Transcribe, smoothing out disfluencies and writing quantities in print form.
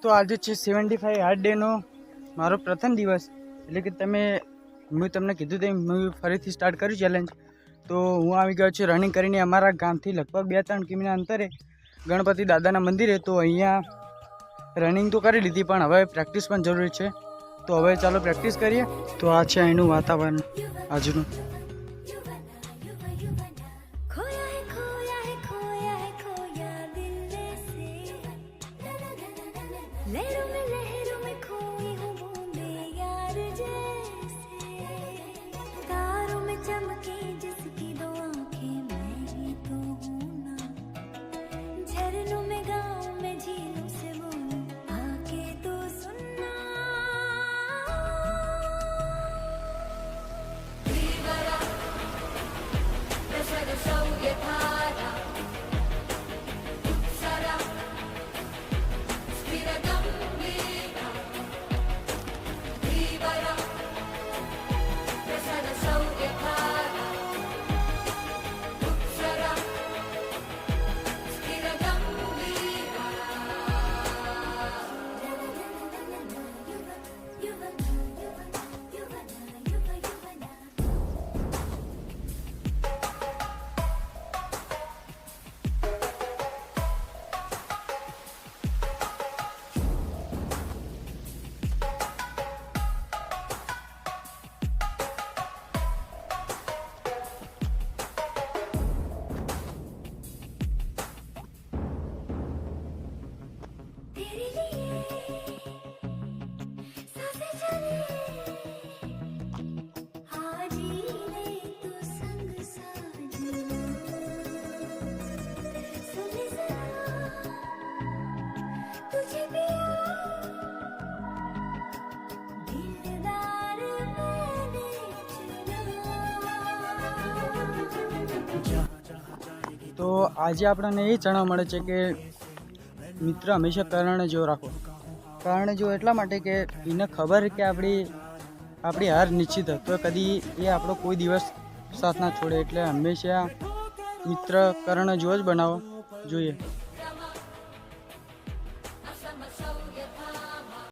તો આજે છે 75 હાર્ડ ડેનો મારો પ્રથમ દિવસ, એટલે કે મેં તમને કીધું તેમ હું ફરીથી સ્ટાર્ટ કર્યું ચેલેન્જ. તો હું આવી ગયો છું રનિંગ કરીને અમારા ગામથી લગભગ 2-3 કિમીના અંતરે ગણપતિ દાદાના મંદિરે. તો અહીંયા રનિંગ તો કરી લીધી પણ હવે પ્રેક્ટિસ પણ જરૂરી છે. તો હવે ચાલો પ્રેક્ટિસ કરીએ. તો આ છે અહીંનું વાતાવરણ આજનું. તો આજે આપણને એ જાણવા મળે છે કે મિત્ર હંમેશા કારણે જેવો રાખો. કારણે જેવો એટલા માટે કે એને ખબર કે આપણી હાર નિશ્ચિત તો કદી એ આપણો કોઈ દિવસ સાથ ના છોડે. એટલે હંમેશા મિત્ર કારણે જેવો જ બનાવવો જોઈએ.